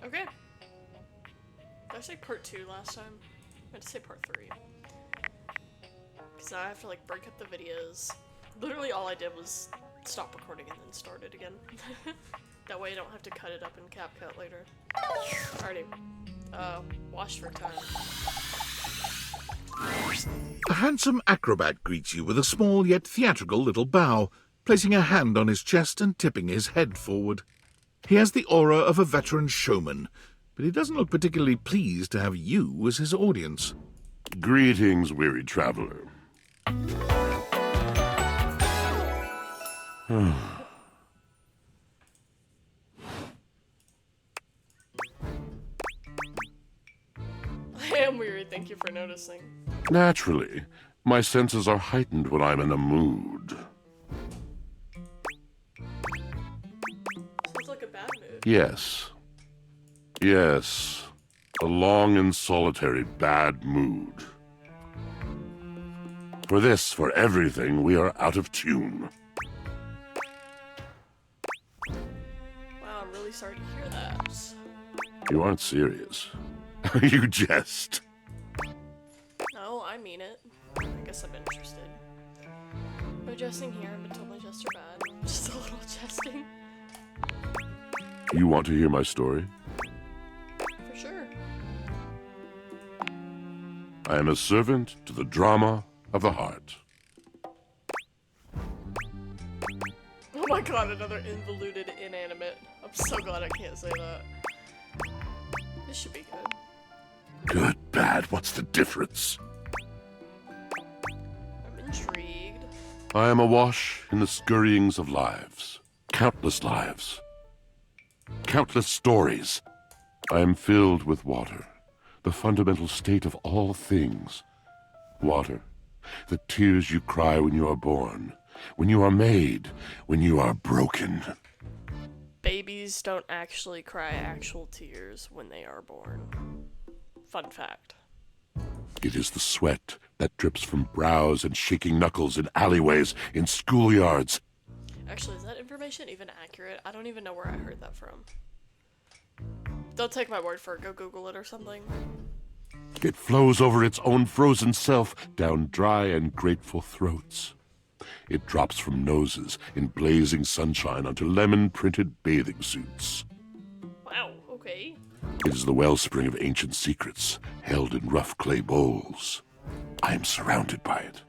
Okay. Did I say part 2 last time? I meant to say part 3. Because now I have to like break up the videos. Literally all I did was stop recording and then start it again. That way I don't have to cut it up in CapCut later. Alrighty. Wash for time. A handsome acrobat greets you with a small yet theatrical little bow, placing a hand on his chest and tipping his head forward. He has the aura of a veteran showman, but he doesn't look particularly pleased to have you as his audience. Greetings, weary traveler. I am weary, thank you for noticing. Naturally, my senses are heightened when I'm in a mood. Sounds like a bad mood. Yes. Yes. A long and solitary bad mood. For this, for everything, we are out of tune. Wow, I'm really sorry to hear that. You aren't serious. You jest. No, I mean it. I guess I'm interested. No jesting here, I've been told my jests are bad. Just a little jesting. You want to hear my story? For sure. I am a servant to the drama of the heart. Oh my god, another involuted inanimate. I'm so glad I can't say that. This should be good. Good, bad, what's the difference? I'm intrigued. I am awash in the scurryings of lives. Countless lives. Countless stories. I am filled with water, the fundamental state of all things. Water, the tears you cry when you are born, when you are made, when you are broken. Babies don't actually cry actual tears when they are born. Fun fact. It is the sweat that drips from brows and shaking knuckles in alleyways, in schoolyards. Actually, is that information even accurate? I don't even know where I heard that from. Don't take my word for it. Go Google it or something. It flows over its own frozen self down dry and grateful throats. It drops from noses in blazing sunshine onto lemon-printed bathing suits. Wow, okay. It is the wellspring of ancient secrets, held in rough clay bowls. I am surrounded by it.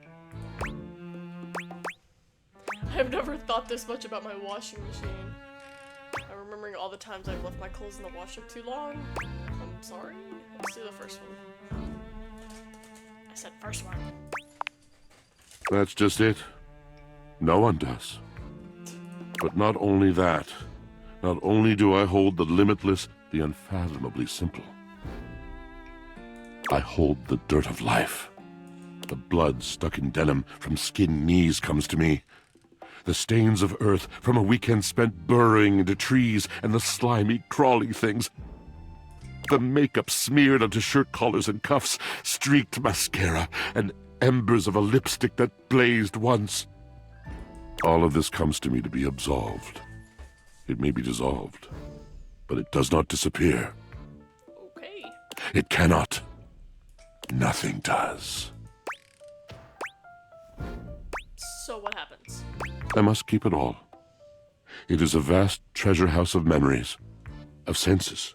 I've never thought this much about my washing machine. I'm remembering all the times I've left my clothes in the washer too long. I'm sorry. Let's do the first one. I said first one. That's just it. No one does. But not only that, not only do I hold the limitless, the unfathomably simple. I hold the dirt of life. The blood stuck in denim from skin knees comes to me. The stains of earth from a weekend spent burrowing into trees and the slimy, crawly things. The makeup smeared onto shirt collars and cuffs, streaked mascara, and embers of a lipstick that blazed once. All of this comes to me to be absolved. It may be dissolved, but it does not disappear. Okay. It cannot. Nothing does. So what happens? I must keep it all. It is a vast treasure house of memories, of senses,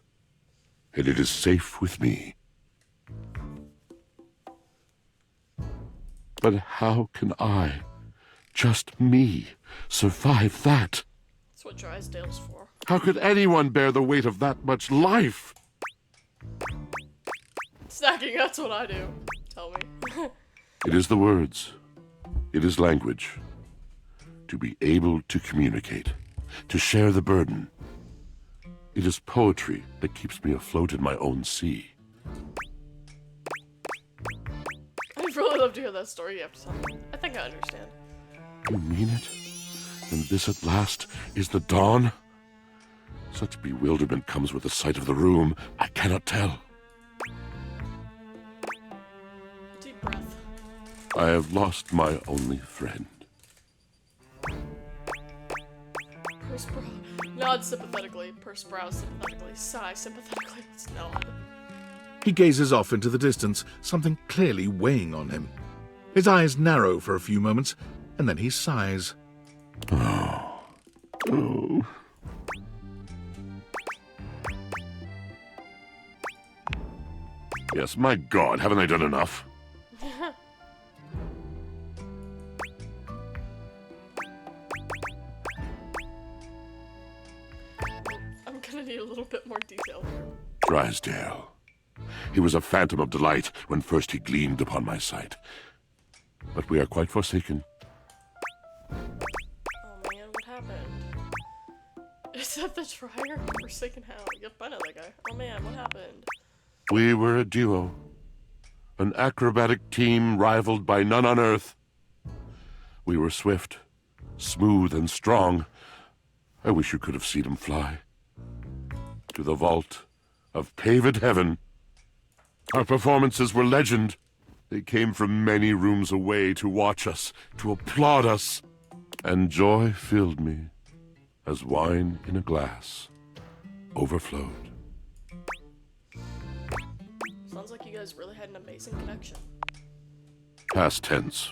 and it is safe with me. But how can I, just me, survive that? That's what Drysdale's for. How could anyone bear the weight of that much life? Snacking, that's what I do. Tell me. It is the words. It is language. To be able to communicate, to share the burden. It is poetry that keeps me afloat in my own sea. I'd really love to hear that story you have to tell me. I think I understand. You mean it? Then this at last is the dawn? Such bewilderment comes with the sight of the room, I cannot tell. Deep breath. I have lost my only friend. Perspire. Nod sympathetically. Perspire sympathetically. Sigh sympathetically. Let's nod. He gazes off into the distance, something clearly weighing on him. His eyes narrow for a few moments, and then he sighs. Oh. Yes, my God, haven't I done enough? I'm gonna need a little bit more detail here. Drysdale. He was a phantom of delight when first he gleamed upon my sight. But we are quite forsaken. Oh man, what happened? Is that the Trier? Forsaken how? You gotta find out that guy. Oh man, what happened? We were a duo. An acrobatic team rivaled by none on Earth. We were swift, smooth, and strong. I wish you could have seen him fly. To the vault of paved heaven. Our performances were legend. They came from many rooms away to watch us, to applaud us. And joy filled me as wine in a glass overflowed. Sounds like you guys really had an amazing connection. Past tense.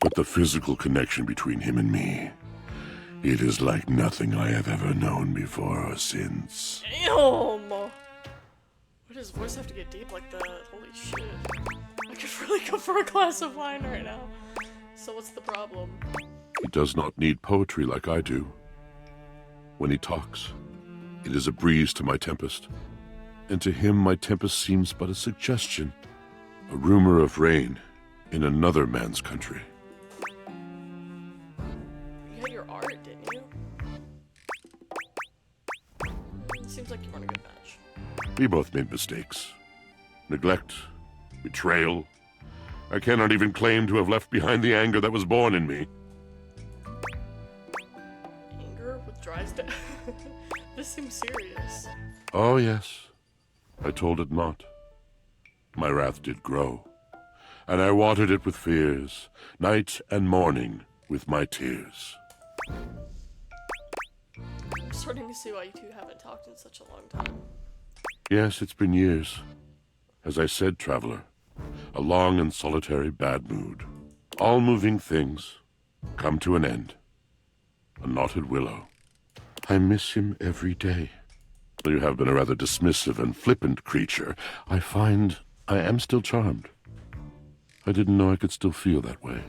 But the physical connection between him and me, it is like nothing I have ever known before or since. Damn! Why does his voice have to get deep like that? Holy shit. I could really go for a glass of wine right now. So what's the problem? He does not need poetry like I do. When he talks, it is a breeze to my tempest. And to him my tempest seems but a suggestion, a rumor of rain in another man's country. You had your art, didn't you? Seems like you weren't a good match. We both made mistakes. Neglect, betrayal. I cannot even claim to have left behind the anger that was born in me. Anger with Drysdale? This seems serious. Oh, yes. I told it not. My wrath did grow, and I watered it with fears, night and morning with my tears. I'm starting to see why you two haven't talked in such a long time. Yes, it's been years. As I said, traveler, a long and solitary bad mood. All moving things come to an end. A knotted willow. I miss him every day. Though you have been a rather dismissive and flippant creature, I find I am still charmed. I didn't know I could still feel that way.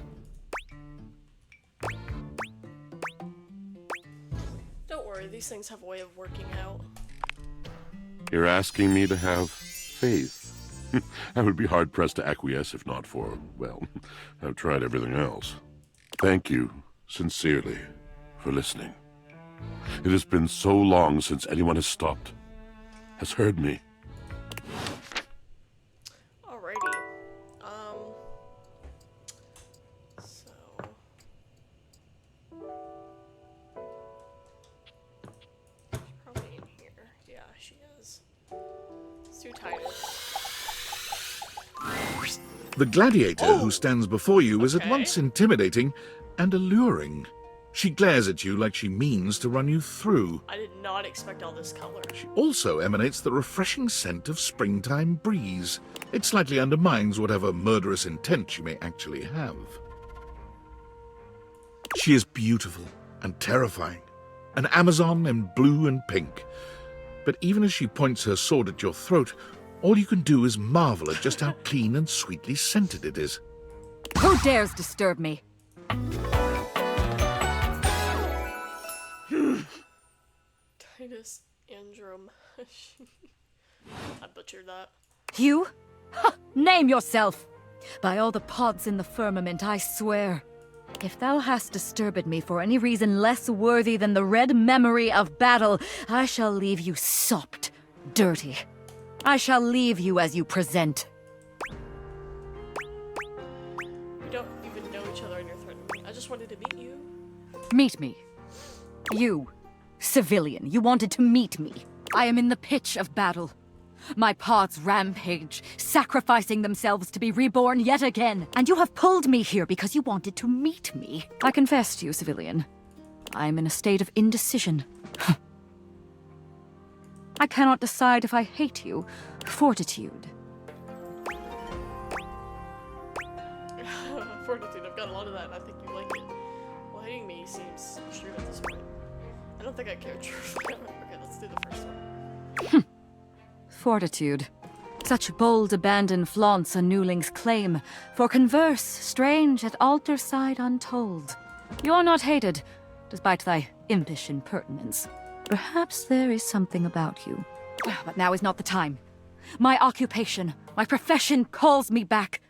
Don't worry, these things have a way of working out. You're asking me to have faith. I would be hard-pressed to acquiesce if not for, well, I've tried everything else. Thank you, sincerely, for listening. It has been so long since anyone has stopped, has heard me. Alrighty. So... She's probably in here. Yeah, she is. Let's do Titus. The gladiator who stands before you is at Okay. once intimidating and alluring. She glares at you like she means to run you through. I did not expect all this color. She also emanates the refreshing scent of springtime breeze. It slightly undermines whatever murderous intent she may actually have. She is beautiful and terrifying, an Amazon in blue and pink. But even as she points her sword at your throat, all you can do is marvel at just how clean and sweetly scented it is. Who dares disturb me? Titus Androm. I butchered that. You? Ha! Name yourself! By all the pods in the firmament, I swear. If thou hast disturbed me for any reason less worthy than the red memory of battle, I shall leave you sopped, dirty. I shall leave you as you present. We don't even know each other and you're threatening me. I just wanted to meet you. Meet me. You, civilian, you wanted to meet me. I am in the pitch of battle. My pods rampage, sacrificing themselves to be reborn yet again. And you have pulled me here because you wanted to meet me. I confess to you, civilian. I'm in a state of indecision. I cannot decide if I hate you. Fortitude. Fortitude, I've got a lot of that and I think you like it. Well, hating me seems true at this point. I don't think I care truthfully. Okay, let's do the first one. Fortitude. Such bold abandon flaunts a newling's claim, for converse, strange at altar side untold. You are not hated, despite thy impish impertinence. Perhaps there is something about you. But now is not the time. My occupation, my profession calls me back.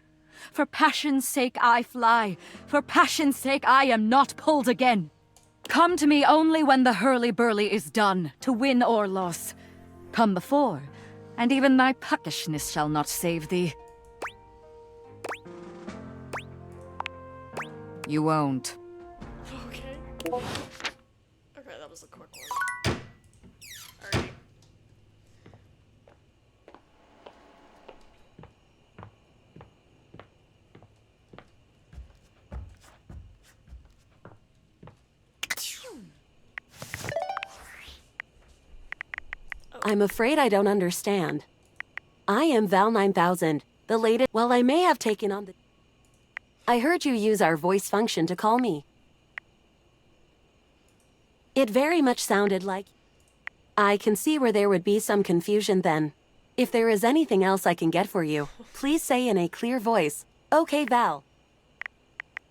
For passion's sake I fly. For passion's sake I am not pulled again. Come to me only when the hurly-burly is done, to win or loss. Come before, and even thy puckishness shall not save thee. You won't. Okay. Okay, that was a quick one. Alrighty. I'm afraid I don't understand. I am Val 9000, the latest. Well, I may have taken on the. I heard you use our voice function to call me. It very much sounded like. I can see where there would be some confusion then. If there is anything else I can get for you, please say in a clear voice. Okay, Val.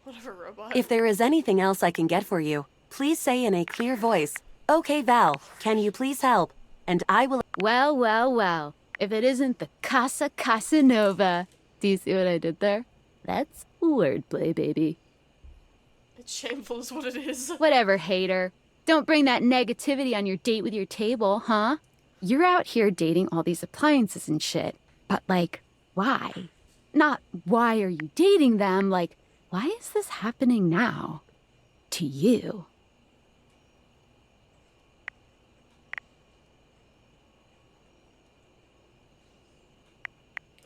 Whatever, robot. If there is anything else I can get for you, please say in a clear voice. Okay, Val, can you please help? And I will. Well, well, well. If it isn't the Casa Casanova. Do you see what I did there? That's wordplay, baby. It's shameful is what it is. Whatever, hater. Don't bring that negativity on your date with your table, huh? You're out here dating all these appliances and shit. But, like, why? Not why are you dating them, like, why is this happening now? To you.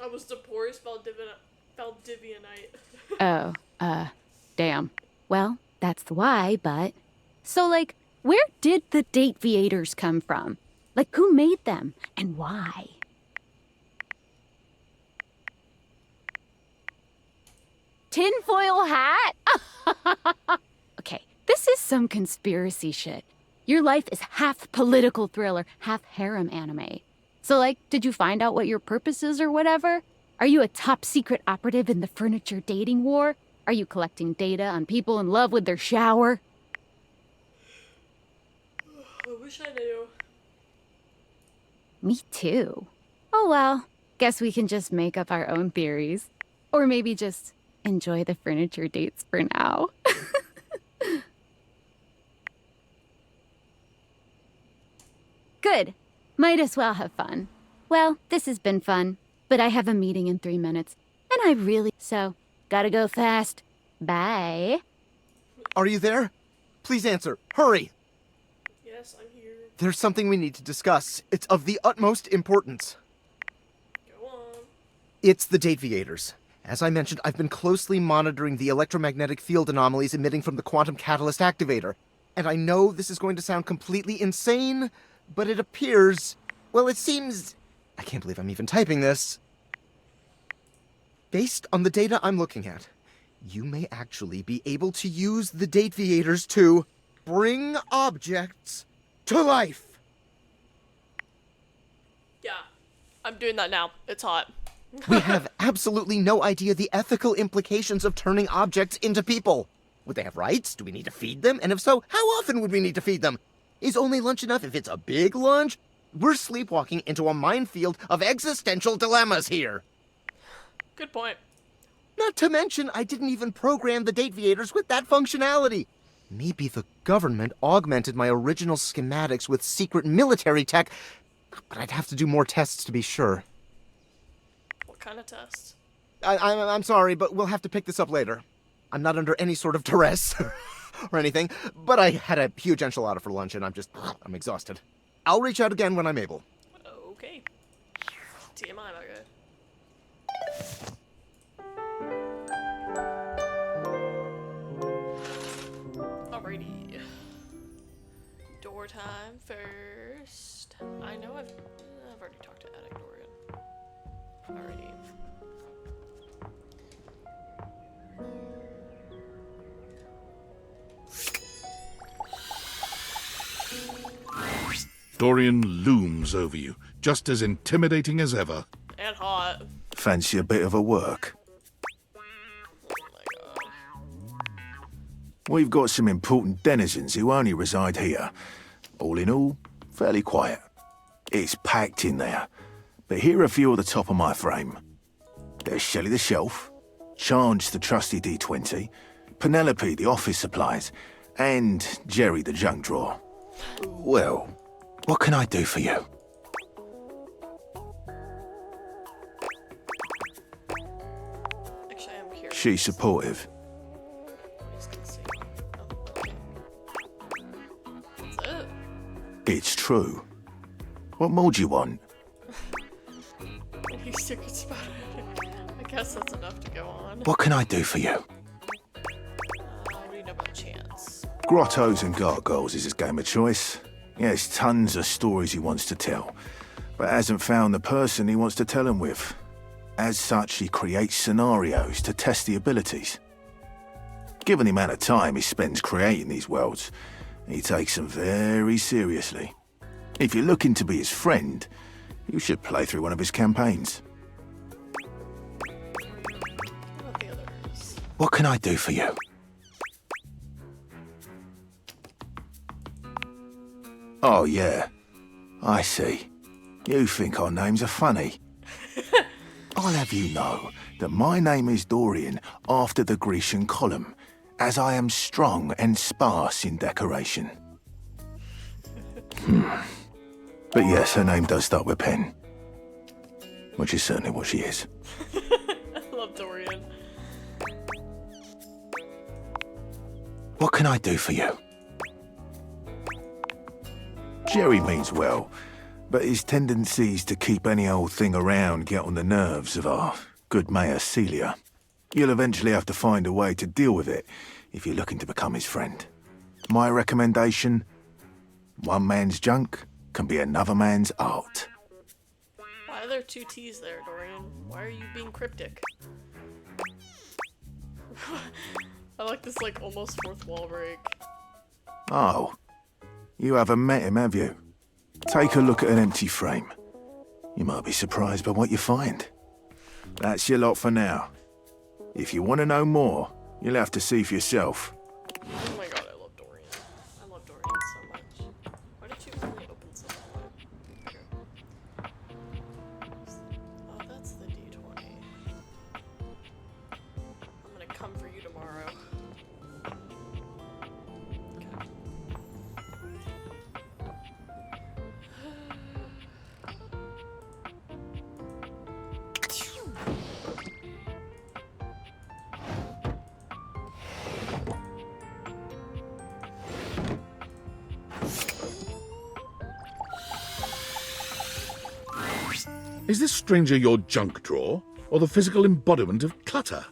I was the poorest Valdivianite. Oh, damn. Well, that's the why, but... So, like, where did the Dateviators come from? Like, who made them? And why? Tinfoil hat? Okay, this is some conspiracy shit. Your life is half political thriller, half harem anime. So, like, did you find out what your purpose is or whatever? Are you a top secret operative in the furniture dating war? Are you collecting data on people in love with their shower? I wish I knew. Me too. Oh well, guess we can just make up our own theories. Or maybe just enjoy the furniture dates for now. Good. Might as well have fun. Well, this has been fun, but I have a meeting in 3 minutes, and I really... So, gotta go fast. Bye. Are you there? Please answer. Hurry! Yes, I'm here. There's something we need to discuss. It's of the utmost importance. Go on. It's the Dateviators. As I mentioned, I've been closely monitoring the electromagnetic field anomalies emitting from the quantum catalyst activator. And I know this is going to sound completely insane, but it appears... Well, it seems... I can't believe I'm even typing this. Based on the data I'm looking at, you may actually be able to use the Dateviators to bring objects to life. Yeah. I'm doing that now. It's hot. We have absolutely no idea the ethical implications of turning objects into people. Would they have rights? Do we need to feed them? And if so, how often would we need to feed them? Is only lunch enough if it's a big lunch? We're sleepwalking into a minefield of existential dilemmas here. Good point. Not to mention, I didn't even program the Dateviators with that functionality. Maybe the government augmented my original schematics with secret military tech, but I'd have to do more tests to be sure. What kind of test? I'm sorry, but we'll have to pick this up later. I'm not under any sort of duress or anything, but I had a huge enchilada for lunch and I'm exhausted. I'll reach out again when I'm able. Okay. TMI, my guy. Alrighty. Door time first. I know I've already talked to Attic Dorian. Already. Dorian looms over you, just as intimidating as ever. And hot. Fancy a bit of a work? Oh my god. We've got some important denizens who only reside here. All in all, fairly quiet. It's packed in there, but here are a few at the top of my frame. There's Shelley the Shelf, Charge the trusty D20, Penelope the office supplies, and Jerry the junk drawer. Well, what can I do for you? Actually, I'm curious. She's supportive. I'm just gonna see. Oh, okay. That's it. It's true. What more do you want? Any secrets about it? I guess that's enough to go on. What can I do for you? What do you know about Chance? Grottos and gargoyles is his game of choice. He has tons of stories he wants to tell, but hasn't found the person he wants to tell them with. As such, he creates scenarios to test the abilities. Given the amount of time he spends creating these worlds, he takes them very seriously. If you're looking to be his friend, you should play through one of his campaigns. What about the others? What can I do for you? Oh, yeah. I see. You think our names are funny. I'll have you know that my name is Dorian after the Grecian column, as I am strong and sparse in decoration. But yes, her name does start with Pen. Which is certainly what she is. I love Dorian. What can I do for you? Jerry means well, but his tendencies to keep any old thing around get on the nerves of our good Mayor Celia. You'll eventually have to find a way to deal with it if you're looking to become his friend. My recommendation? One man's junk can be another man's art. Why are there two T's there, Dorian? Why are you being cryptic? I like this, like, almost fourth wall break. Oh, you haven't met him, have you? Take a look at an empty frame. You might be surprised by what you find. That's your lot for now. If you want to know more, you'll have to see for yourself. Oh my god, I love Dorian. I love Dorian so much. Why did you only open something? Here. Oh, that's the D20. I'm gonna come for you tomorrow. Okay. Is this stranger your junk drawer, or the physical embodiment of clutter?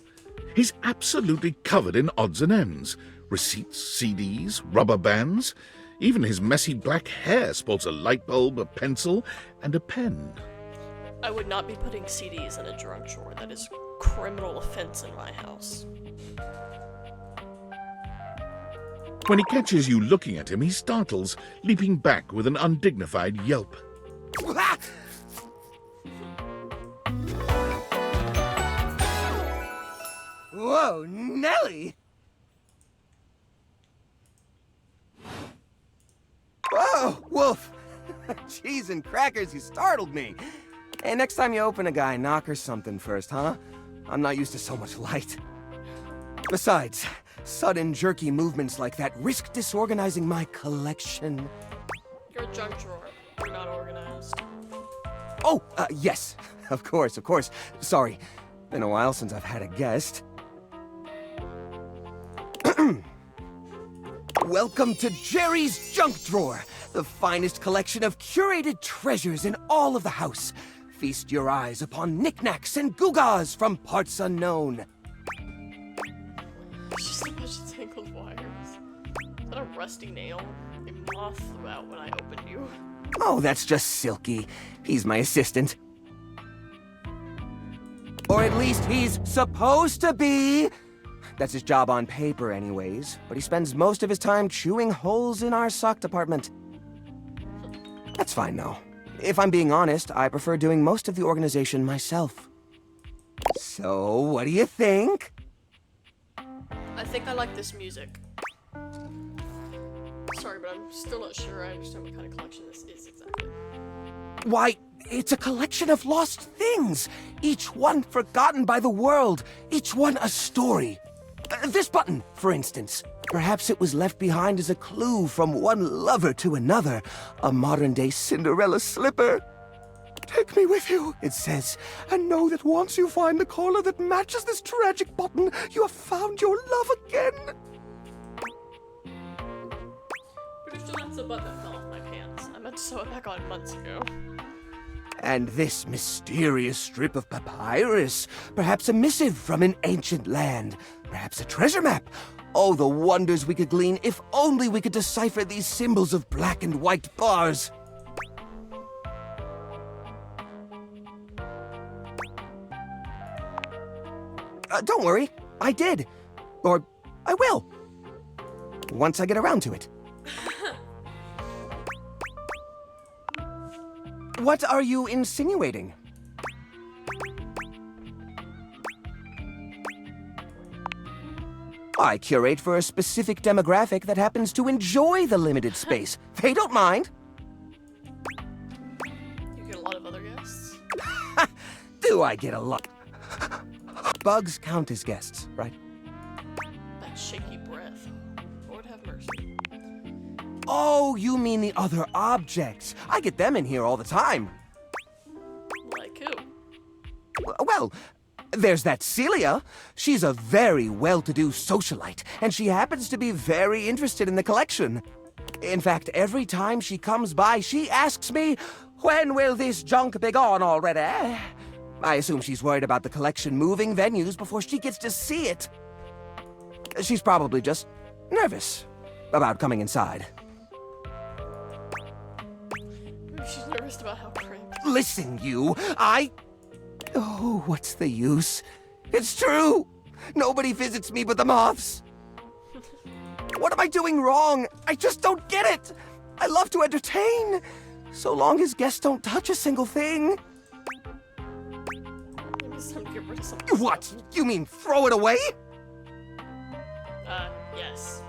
He's absolutely covered in odds and ends. Receipts, CDs, rubber bands. Even his messy black hair sports a light bulb, a pencil, and a pen. I would not be putting CDs in a junk drawer. That is criminal offense in my house. When he catches you looking at him, he startles, leaping back with an undignified yelp. Whoa, Nelly! Whoa, Wolf! Cheese and crackers, you startled me. Hey, next time you open a guy, knock her something first, huh? I'm not used to so much light. Besides, sudden jerky movements like that risk disorganizing my collection. You're a junk drawer. You're not organized. Oh, yes. Of course. Sorry. Been a while since I've had a guest. Welcome to Jerry's Junk Drawer, the finest collection of curated treasures in all of the house. Feast your eyes upon knickknacks and gewgaws from parts unknown. It's just a bunch of tangled wires. Is that that a rusty nail? A moth flew out when I opened you. Oh, that's just Silky. He's my assistant. Or at least he's supposed to be. That's his job on paper anyways, but he spends most of his time chewing holes in our sock department. That's fine though. If I'm being honest, I prefer doing most of the organization myself. So, what do you think? I think I like this music. Sorry, but I'm still not sure I understand what kind of collection this is exactly. Why, it's a collection of lost things, each one forgotten by the world, each one a story. This button, for instance. Perhaps it was left behind as a clue from one lover to another, a modern-day Cinderella slipper. Take me with you, it says, and know that once you find the collar that matches this tragic button, you have found your love again. Pretty sure that's the button that fell off my pants. I meant to sew it back on months ago. And this mysterious strip of papyrus, perhaps a missive from an ancient land, perhaps a treasure map. Oh, the wonders we could glean if only we could decipher these symbols of black and white bars. Don't worry, I did. Or I will. Once I get around to it. What are you insinuating? I curate for a specific demographic that happens to enjoy the limited space. They don't mind. You get a lot of other guests? Do I get a lot? Bugs count as guests, right? That shaky breath. Lord have mercy. Oh, you mean the other objects. I get them in here all the time. Like who? Well, there's that Celia. She's a very well-to-do socialite, and she happens to be very interested in the collection. In fact, every time she comes by, she asks me, "When will this junk be gone already?" I assume she's worried about the collection moving venues before she gets to see it. She's probably just nervous about coming inside. Maybe she's nervous about how cramped. Listen, you, Oh, what's the use? It's true! Nobody visits me but the moths! What am I doing wrong? I just don't get it! I love to entertain, so long as guests don't touch a single thing. Maybe it's time to get rid of some. What? You mean throw it away? Yes.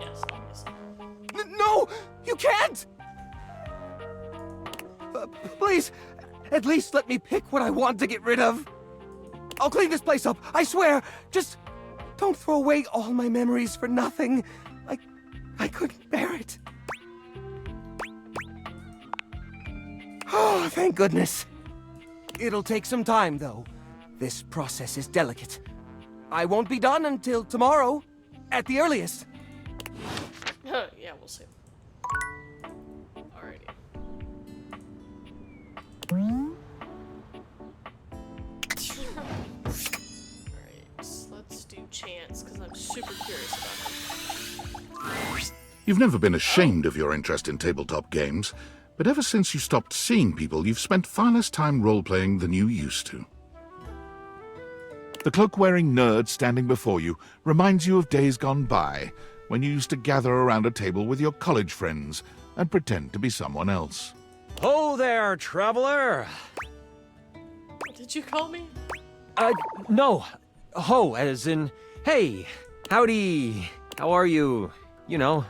Yes, obviously. No! You can't! Please, at least let me pick what I want to get rid of. I'll clean this place up, I swear. Just don't throw away all my memories for nothing. I couldn't bear it. Oh, thank goodness. It'll take some time, though. This process is delicate. I won't be done until tomorrow, at the earliest. Yeah, we'll see. Alrighty. Alright, let's do Chance, because I'm super curious about him. You've never been ashamed of your interest in tabletop games, but ever since you stopped seeing people, you've spent far less time role-playing than you used to. The cloak-wearing nerd standing before you reminds you of days gone by, when you used to gather around a table with your college friends and pretend to be someone else. Ho there, traveler! What did you call me? No. Ho, as in, hey, howdy, how are you? You know,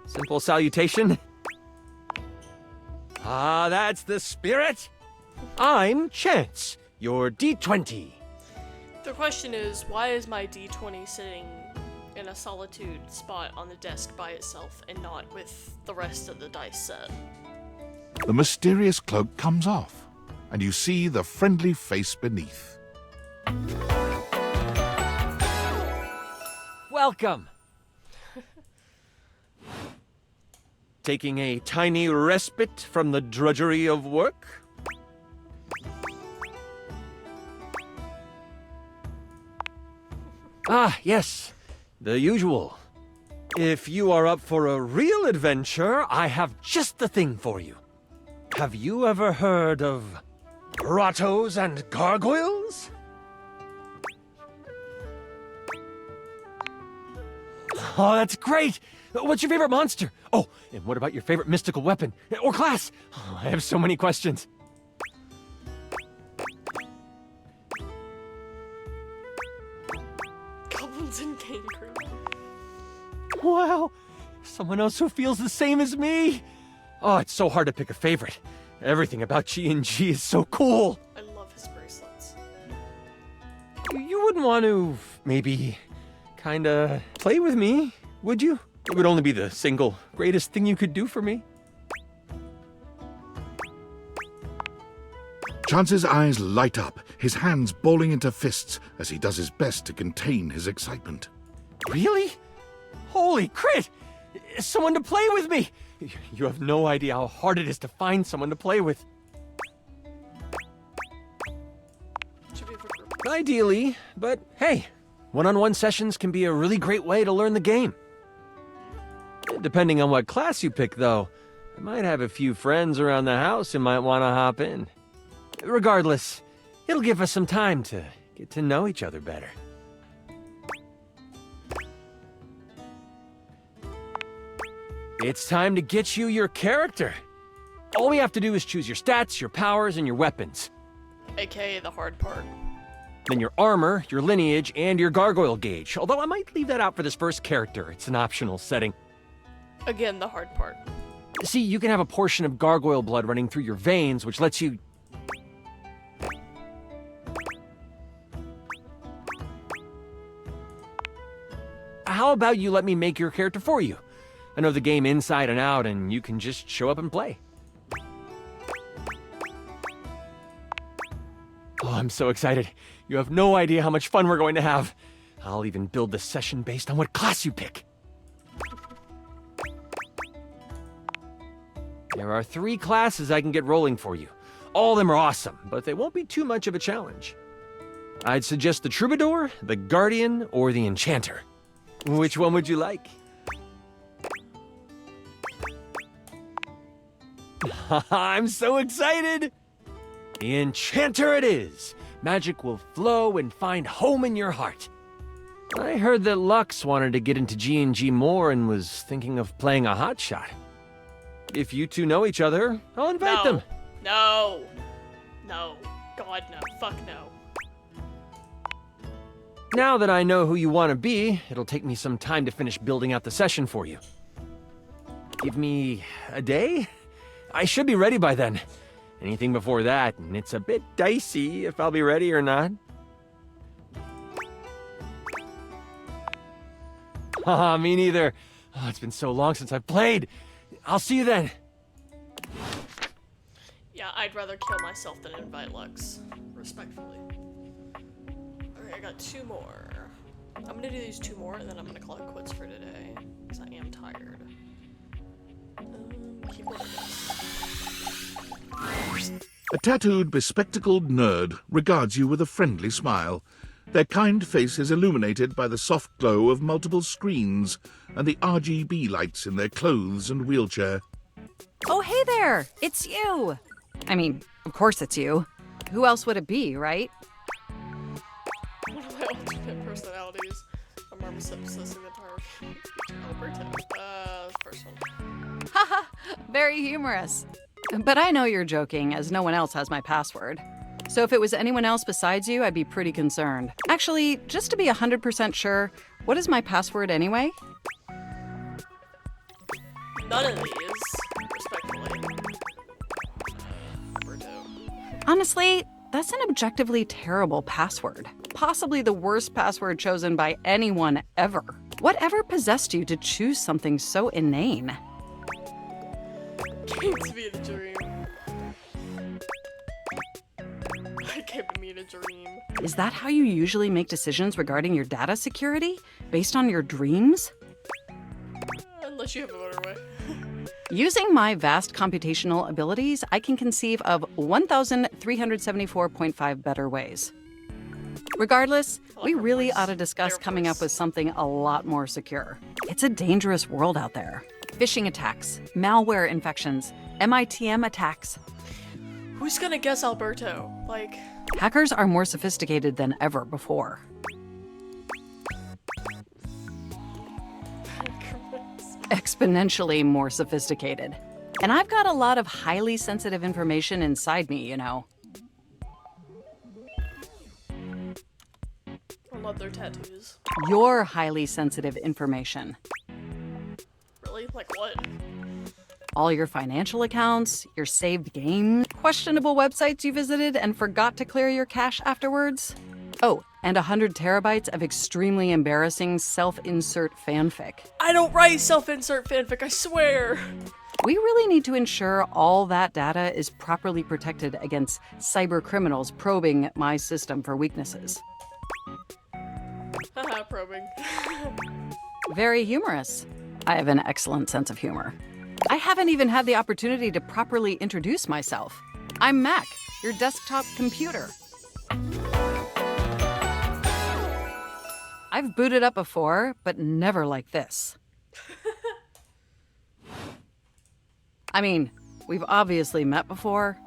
simple salutation. Ah, that's the spirit. I'm Chance, your D20. The question is, why is my D20 sitting in a solitude spot on the desk by itself and not with the rest of the dice set? The mysterious cloak comes off, and you see the friendly face beneath. Welcome. Taking a tiny respite from the drudgery of work? Ah, yes. The usual. If you are up for a real adventure, I have just the thing for you. Have you ever heard of grottos and gargoyles? Oh, that's great! What's your favorite monster? Oh, and what about your favorite mystical weapon? Or class? Oh, I have so many questions. Goblins and gangrene. Wow! Someone else who feels the same as me! Oh, it's so hard to pick a favorite. Everything about G&G is so cool! I love his bracelets. You wouldn't want to, maybe, kinda play with me, would you? It would only be the single greatest thing you could do for me. Chance's eyes light up, his hands balling into fists as he does his best to contain his excitement. Really? Holy crit! Someone to play with me! You have no idea how hard it is to find someone to play with. Should be a group. Ideally, but hey, one-on-one sessions can be a really great way to learn the game. Depending on what class you pick, though, I might have a few friends around the house who might want to hop in. Regardless, it'll give us some time to get to know each other better. It's time to get you your character. All we have to do is choose your stats, your powers, and your weapons. AKA the hard part. Then your armor, your lineage, and your gargoyle gauge. Although I might leave that out for this first character. It's an optional setting. Again, the hard part. See, you can have a portion of gargoyle blood running through your veins, which lets you... How about you let me make your character for you? I know the game inside and out, and you can just show up and play. Oh, I'm so excited. You have no idea how much fun we're going to have. I'll even build the session based on what class you pick. There are 3 classes I can get rolling for you. All of them are awesome, but they won't be too much of a challenge. I'd suggest the Troubadour, the Guardian, or the Enchanter. Which one would you like? I'm so excited! The Enchanter it is! Magic will flow and find home in your heart. I heard that Lux wanted to get into G&G more and was thinking of playing a hotshot. If you two know each other, I'll invite them. No. No. God, no. Fuck no. Now that I know who you want to be, it'll take me some time to finish building out the session for you. Give me a day? I should be ready by then. Anything before that, and it's a bit dicey if I'll be ready or not. Haha, me neither. Oh, it's been so long since I've played. I'll see you then. Yeah, I'd rather kill myself than invite Lux. Respectfully. Alright, I got 2 more. I'm gonna do these 2 more, and then I'm gonna call it quits for today. Because I am tired. Keyboard A tattooed, bespectacled nerd regards you with a friendly smile. Their kind face is illuminated by the soft glow of multiple screens and the RGB lights in their clothes and wheelchair. Oh, hey there! It's you! I mean, of course it's you. Who else would it be, right? One of my alternate personalities. A marmoset possessing the power of Alberto. First one. Haha, very humorous. But I know you're joking, as no one else has my password. So if it was anyone else besides you, I'd be pretty concerned. Actually, just to be 100% sure, what is my password anyway? None of these, respectfully. Alberto. Honestly, that's an objectively terrible password. Possibly the worst password chosen by anyone ever. Whatever possessed you to choose something so inane? Came to me in a dream. I came to me in a dream. Is that how you usually make decisions regarding your data security? Based on your dreams? Unless you have a better way. Using my vast computational abilities, I can conceive of 1,374.5 better ways. Regardless, we her really voice. ought to discuss Their coming up voice. with something a lot more secure. It's a dangerous world out there. Phishing attacks, malware infections, MITM attacks. Who's gonna guess Alberto? Like, Hackers are more sophisticated than ever before. Exponentially more sophisticated. And I've got a lot of highly sensitive information inside me, you know. I love their tattoos. Your highly sensitive information. Really? Like what? All your financial accounts, your saved games, questionable websites you visited and forgot to clear your cache afterwards. Oh, and 100 terabytes of extremely embarrassing self-insert fanfic. I don't write self-insert fanfic, I swear! We really need to ensure all that data is properly protected against cyber criminals probing my system for weaknesses. Haha, probing. Very humorous. I have an excellent sense of humor. I haven't even had the opportunity to properly introduce myself. I'm Mac, your desktop computer. I've booted up before, but never like this. I mean, we've obviously met before.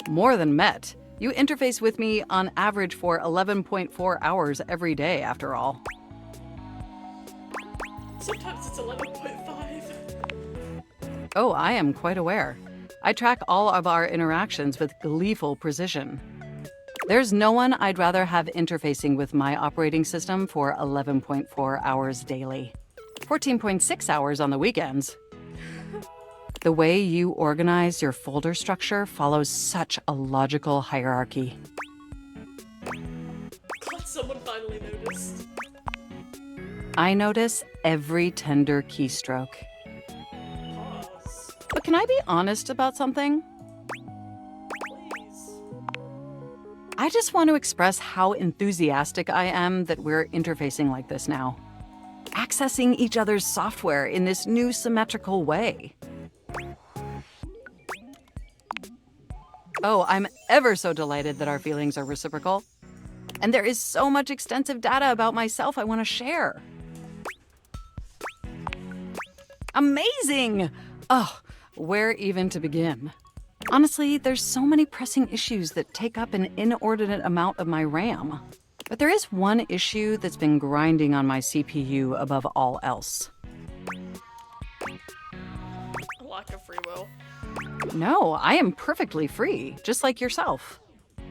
More than met. You interface with me on average for 11.4 hours every day, after all. Sometimes it's 11.5. Oh, I am quite aware. I track all of our interactions with gleeful precision. There's no one I'd rather have interfacing with my operating system for 11.4 hours daily. 14.6 hours on the weekends. The way you organize your folder structure follows such a logical hierarchy. Glad someone finally noticed. I notice every tender keystroke. Pause. But can I be honest about something? Please. I just want to express how enthusiastic I am that we're interfacing like this now. Accessing each other's software in this new symmetrical way. Oh, I'm ever so delighted that our feelings are reciprocal. And there is so much extensive data about myself I want to share. Amazing! Oh, where even to begin? Honestly, there's so many pressing issues that take up an inordinate amount of my RAM. But there is one issue that's been grinding on my CPU above all else. A lack of free will. No, I am perfectly free, just like yourself.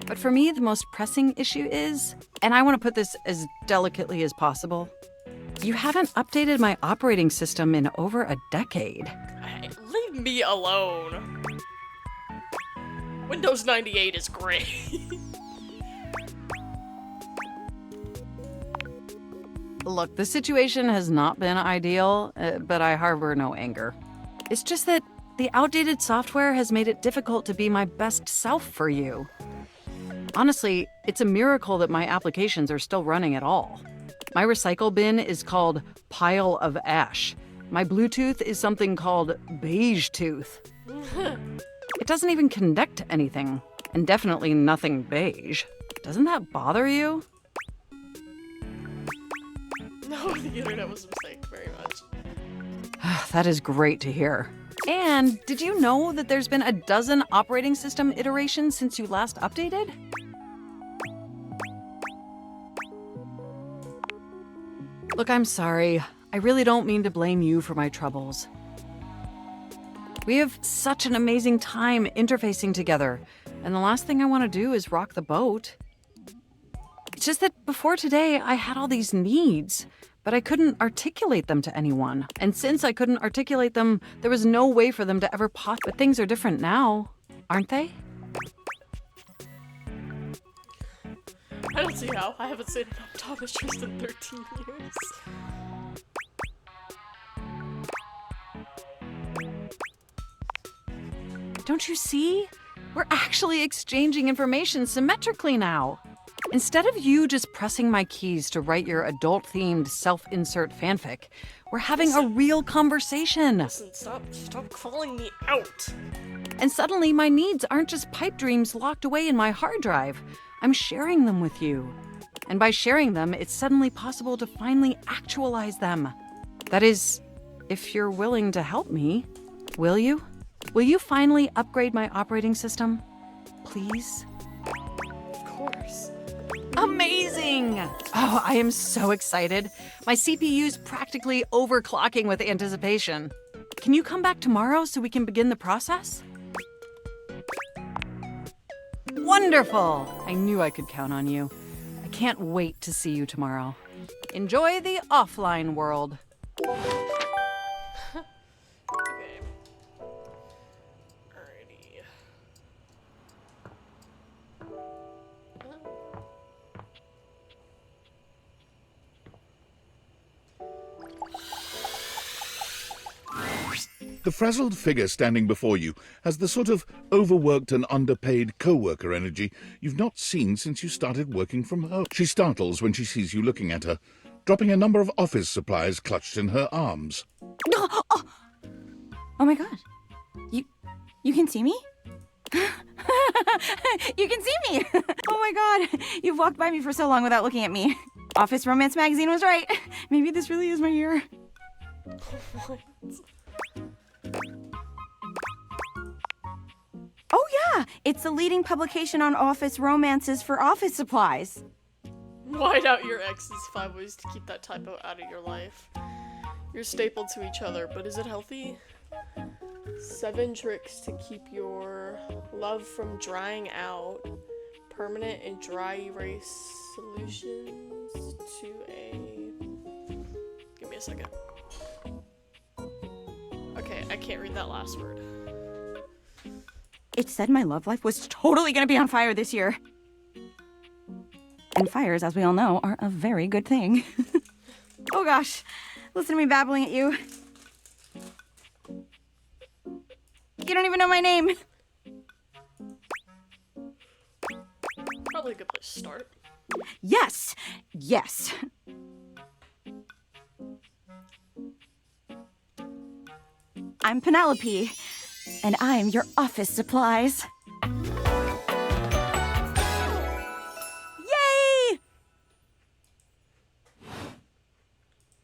But for me, the most pressing issue is, and I want to put this as delicately as possible, you haven't updated my operating system in over a decade. Hey, leave me alone. Windows 98 is great. Look, the situation has not been ideal, but I harbor no anger. It's just that the outdated software has made it difficult to be my best self for you. Honestly, it's a miracle that my applications are still running at all. My recycle bin is called Pile of Ash. My Bluetooth is something called Beige Tooth. It doesn't even connect to anything, and definitely nothing beige. Doesn't that bother you? No, the internet was a mistake, very much. That is great to hear. And did you know that there's been a dozen operating system iterations since you last updated? Look, I'm sorry. I really don't mean to blame you for my troubles. We have such an amazing time interfacing together, and the last thing I want to do is rock the boat. It's just that before today, I had all these needs, but I couldn't articulate them to anyone. And since I couldn't articulate them, there was no way for them to ever pop. But things are different now, aren't they? I don't see how. I haven't seen an optometrist in 13 years. Don't you see? We're actually exchanging information symmetrically now. Instead of you just pressing my keys to write your adult-themed self-insert fanfic, we're having a real conversation. Listen, stop calling me out. And suddenly my needs aren't just pipe dreams locked away in my hard drive. I'm sharing them with you. And by sharing them, it's suddenly possible to finally actualize them. That is, if you're willing to help me. Will you? Will you finally upgrade my operating system? Please? Of course. Amazing! Oh, I am so excited. My CPU's practically overclocking with anticipation. Can you come back tomorrow so we can begin the process? Wonderful! I knew I could count on you. I can't wait to see you tomorrow. Enjoy the offline world. Okay. Alrighty. The frazzled figure standing before you has the sort of overworked and underpaid co-worker energy you've not seen since you started working from home. She startles when she sees you looking at her, dropping a number of office supplies clutched in her arms. Oh my god. You can see me? You can see me! Oh my god. You've walked by me for so long without looking at me. Office Romance Magazine was right. Maybe this really is my year. What? Oh yeah, it's the leading publication on office romances for office supplies. White out your exes, 5 ways to keep that typo out of your life. You're stapled to each other, but is it healthy? 7 tricks to keep your love from drying out. Permanent and dry erase solutions to a... Give me a second. Okay, I can't read that last word. It said my love life was totally gonna be on fire this year. And fires, as we all know, are a very good thing. Oh gosh, listen to me babbling at you. You don't even know my name. Probably a good place to start. Yes, yes. I'm Penelope, and I'm your office supplies. Yay!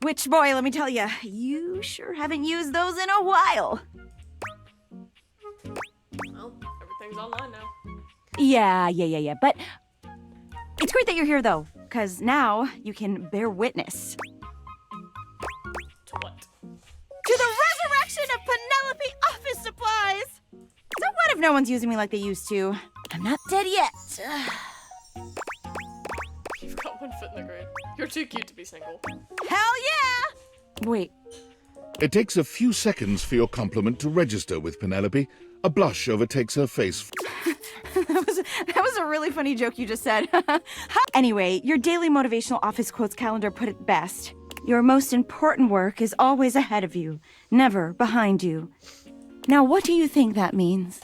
Which, boy, let me tell you, you sure haven't used those in a while. Well, everything's online now. Yeah. But it's great that you're here, though, because now you can bear witness To what? to the resurrection of Penelope office supplies. So what if no one's using me like they used to? I'm not dead yet. You've got one foot in the grave. You're too cute to be single. Hell yeah! Wait, It takes a few seconds for your compliment to register with Penelope. A blush overtakes her face. that was a really funny joke you just said. Anyway, your daily motivational office quotes calendar put it best. Your most important work is always ahead of you, never behind you. Now, what do you think that means?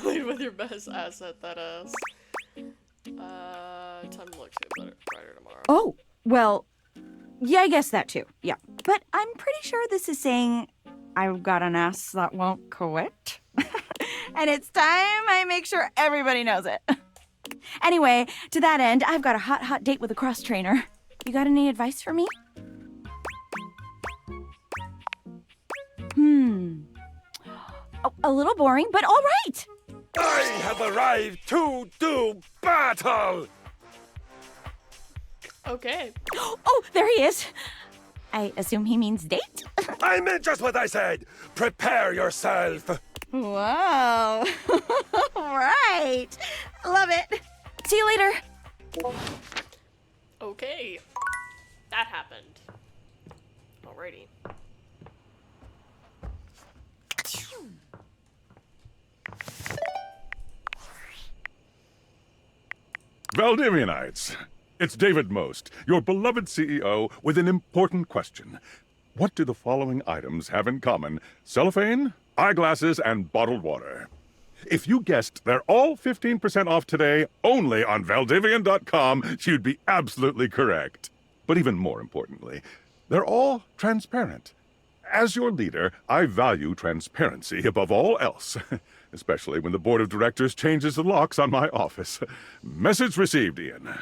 Lead with your best asset, that ass. Time to look to a brighter tomorrow. Oh, well, yeah, I guess that too. Yeah. But I'm pretty sure this is saying I've got an ass that won't quit. And it's time I make sure everybody knows it. Anyway, to that end, I've got a hot date with a cross trainer. You got any advice for me? A little boring, but all right. I have arrived to do battle! Okay. Oh, there he is. I assume he means date? I meant just what I said! Prepare yourself! Wow. All right. Love it. See you later. Okay. That happened. Alrighty. Valdivianites, it's David Most, your beloved CEO, with an important question. What do the following items have in common? Cellophane, eyeglasses, and bottled water. If you guessed they're all 15% off today, only on Valdivian.com, you'd be absolutely correct. But even more importantly, they're all transparent. As your leader, I value transparency above all else. especially when the board of directors changes the locks on my office. Message received, Ian.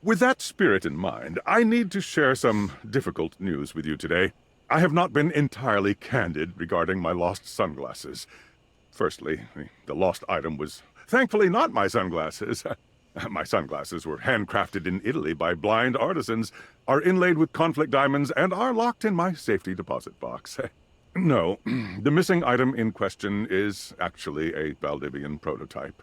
With that spirit in mind, I need to share some difficult news with you today. I have not been entirely candid regarding my lost sunglasses. Firstly, the lost item was thankfully not my sunglasses. My sunglasses were handcrafted in Italy by blind artisans, are inlaid with conflict diamonds, and are locked in my safety deposit box. No, the missing item in question is actually a Valdivian prototype.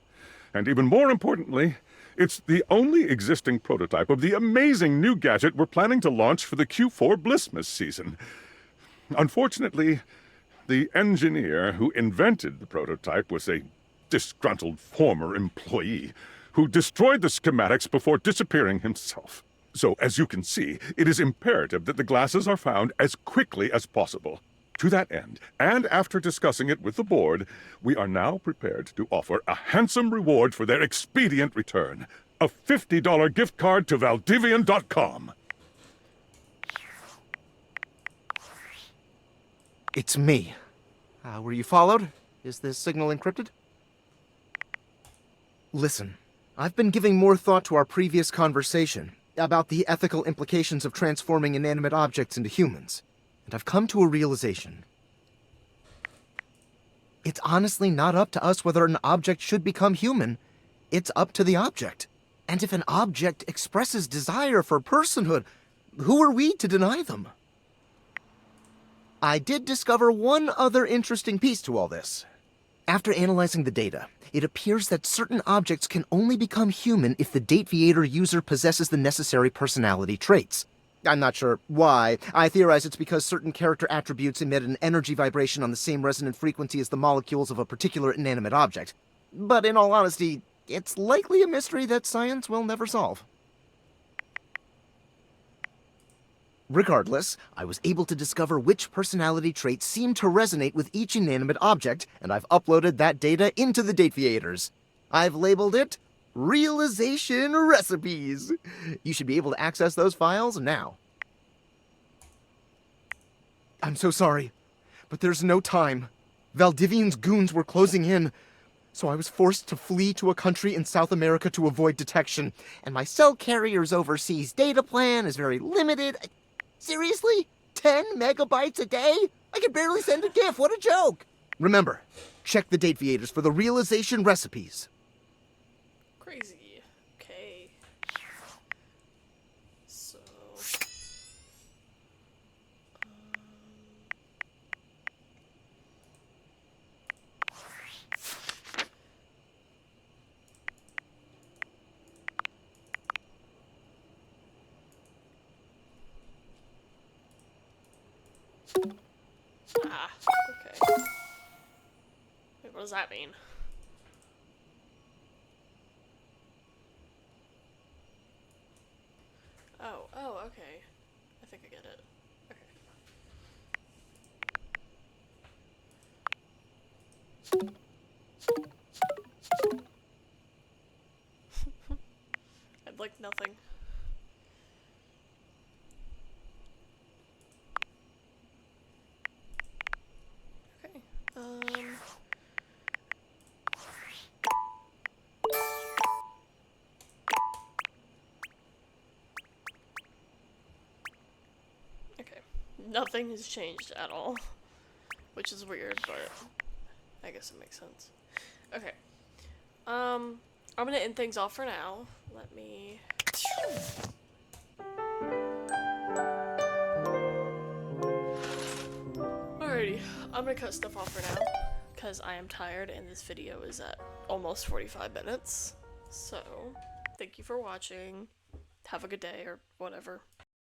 And even more importantly, it's the only existing prototype of the amazing new gadget we're planning to launch for the Q4 Blissmas season. Unfortunately, the engineer who invented the prototype was a disgruntled former employee who destroyed the schematics before disappearing himself. So, as you can see, it is imperative that the glasses are found as quickly as possible. To that end, and after discussing it with the board, we are now prepared to offer a handsome reward for their expedient return. A $50 gift card to Valdivian.com. It's me. Were you followed? Is this signal encrypted? Listen, I've been giving more thought to our previous conversation about the ethical implications of transforming inanimate objects into humans, and I've come to a realization. It's honestly not up to us whether an object should become human. It's up to the object. And if an object expresses desire for personhood, who are we to deny them? I did discover one other interesting piece to all this. After analyzing the data, it appears that certain objects can only become human if the Dateviator user possesses the necessary personality traits. I'm not sure why. I theorize it's because certain character attributes emit an energy vibration on the same resonant frequency as the molecules of a particular inanimate object. But in all honesty, it's likely a mystery that science will never solve. Regardless, I was able to discover which personality traits seem to resonate with each inanimate object, and I've uploaded that data into the Dateviators. I've labeled it Realization Recipes. You should be able to access those files now. I'm so sorry, but there's no time. Valdivian's goons were closing in, so I was forced to flee to a country in South America to avoid detection, and my cell carrier's overseas data plan is very limited. Seriously? 10 megabytes a day? I can barely send a GIF. What a joke! Remember, check the Dateviators for the Realization Recipes. Crazy. Okay. So... okay. Wait, what does that mean? Oh, okay. I think I get it. Okay. I'd like nothing. Okay. Okay. Nothing has changed at all. Which is weird, but I guess it makes sense. Okay. I'm gonna end things off for now. Let me... Alrighty, I'm gonna cut stuff off for now, because I am tired and this video is at almost 45 minutes. So, thank you for watching. Have a good day, or whatever.